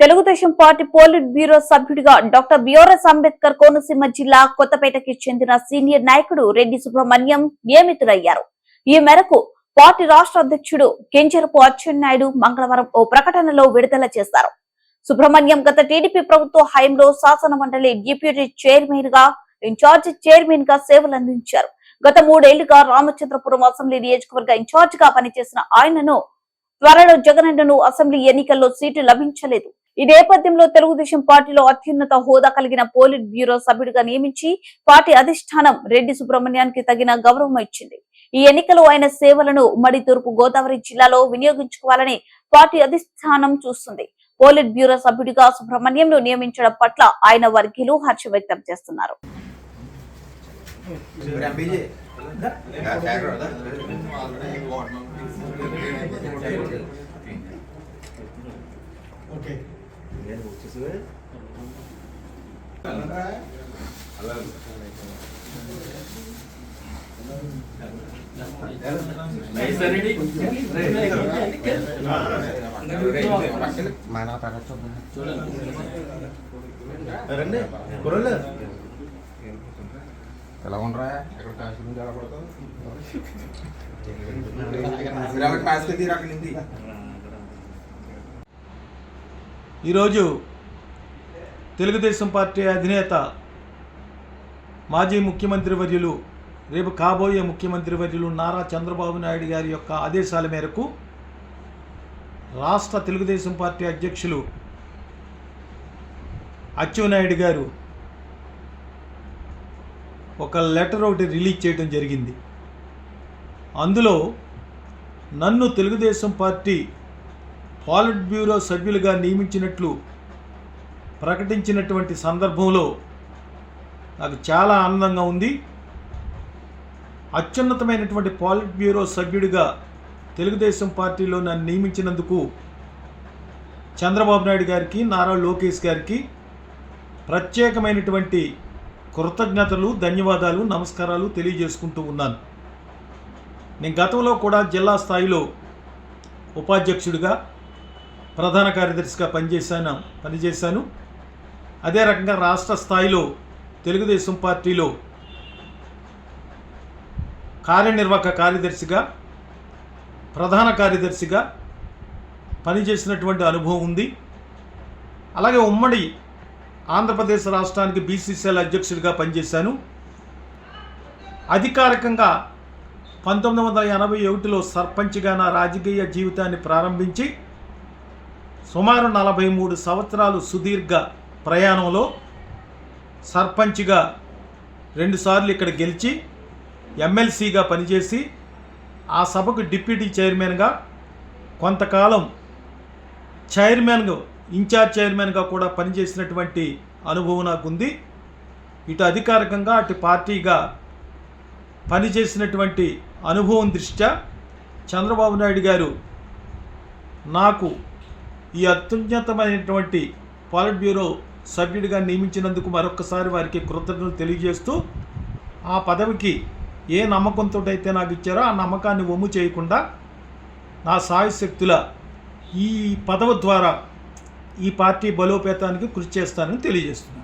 Telugu Desam party polit bureau సభ్యుడిగా doctor BRS Ambedkar Konaseema జిల్లా కొత్తపేటకి చెందిన సీనియర్ నాయకుడు రెడ్డి సుబ్రహ్మణ్యం నియమితులయ్యారు. ఈ మేరకు పార్టీ రాష్ట్ర అధ్యక్షుడు కింజరపు అచ్చెన్నాయుడు మంగళవారం ఓ ప్రకటనలో విడుదల చేశారు. సుబ్రహ్మణ్యం గత టీడీపీ ప్రభుత్వ హయాంలో శాసన మండలి డిప్యూటీ చైర్మన్ గా, ఇన్ఛార్జ్ చైర్మన్ గా సేవలందించారు. గత 3 ఏళ్లుగా రామచంద్రపురం అసెంబ్లీ నియోజకవర్గ ఇన్ఛార్జ్ గా పనిచేసిన ఆయనను త్వరలో జగనన్నను అసెంబ్లీ ఎన్నికల్లో సీటు లభించలేదు. ఈ నేపథ్యంలో తెలుగుదేశం పార్టీలో అత్యున్నత హోదా కలిగిన పోలిట్ బ్యూరో సభ్యుడిగా నియమించి పార్టీ అధిష్టానం రెడ్డి సుబ్రహ్మణ్యానికి తగిన గౌరవం ఇచ్చింది. ఈ ఎన్నికలో ఆయన సేవలను ఉమ్మడి తూర్పు గోదావరి జిల్లాలో వినియోగించుకోవాలని పార్టీ అధిష్టానం చూస్తుంది. పోలిట్ బ్యూరో సభ్యుడిగా సుబ్రహ్మణ్యంను నియమించడం పట్ల ఆయన వర్గీయులు హర్షం వ్యక్తం చేస్తున్నారు. ఎలా ఉండరా ఎక్కడ కాశీ నుంచి ఎలా పడతావు ఈరోజు తెలుగుదేశం పార్టీ అధినేత మాజీ ముఖ్యమంత్రి వర్యులు, రేపు కాబోయే ముఖ్యమంత్రి వర్యులు నారా చంద్రబాబు నాయుడు గారి యొక్క ఆదేశాల మేరకు రాష్ట్ర తెలుగుదేశం పార్టీ అధ్యక్షులు అచ్చెన్నాయుడు గారు ఒక లెటర్ ఒకటి రిలీజ్ చేయడం జరిగింది. అందులో నన్ను తెలుగుదేశం పార్టీ పోలిట్ బ్యూరో సభ్యులుగా నియమించినట్లు ప్రకటించినటువంటి సందర్భంలో నాకు చాలా ఆనందంగా ఉంది. అత్యున్నతమైనటువంటి పోలిట్ బ్యూరో సభ్యుడిగా తెలుగుదేశం పార్టీలో నన్ను నియమించినందుకు చంద్రబాబు నాయుడు గారికి, నారా లోకేష్ గారికి ప్రత్యేకమైనటువంటి కృతజ్ఞతలు, ధన్యవాదాలు, నమస్కారాలు తెలియజేసుకుంటూ ఉన్నాను. నేను గతంలో కూడా జిల్లా స్థాయిలో ఉపాధ్యక్షుడిగా, ప్రధాన కార్యదర్శిగా పనిచేశాను. అదే రకంగా రాష్ట్ర స్థాయిలో తెలుగుదేశం పార్టీలో కార్యనిర్వాహక కార్యదర్శిగా, ప్రధాన కార్యదర్శిగా పనిచేసినటువంటి అనుభవం ఉంది. అలాగే ఉమ్మడి ఆంధ్రప్రదేశ్ రాష్ట్రానికి బీసీసీఎల్ అధ్యక్షుడిగా పనిచేశాను. అధికారికంగా 1981లో సర్పంచ్గా నా రాజకీయ జీవితాన్ని ప్రారంభించి సుమారు 43 సంవత్సరాలు సుదీర్ఘ ప్రయాణంలో సర్పంచ్గా 2 సార్లు ఇక్కడ గెలిచి ఎమ్మెల్సీగా పనిచేసి ఆ సభకు డిప్యూటీ చైర్మన్గా, కొంతకాలం ఇన్ఛార్జ్ చైర్మన్గా కూడా పనిచేసినటువంటి అనుభవం నాకుంది. ఇటు అధికారికంగా అటు పార్టీగా పనిచేసినటువంటి అనుభవం దృష్ట్యా చంద్రబాబు నాయుడు గారు నాకు ఈ అత్యున్నతమైనటువంటి పోలిట్ బ్యూరో సభ్యుడిగా నియమించినందుకు మరొకసారి వారికి కృతజ్ఞతలు తెలియజేస్తూ, ఆ పదవికి ఏ నమ్మకంతో అయితే నాకు ఇచ్చారో ఆ నమ్మకాన్ని వమ్ము చేయకుండా నా సాయశక్తుల ఈ పదవి ద్వారా ఈ పార్టీ బలోపేతానికి కృషి చేస్తానని తెలియజేస్తున్నాను.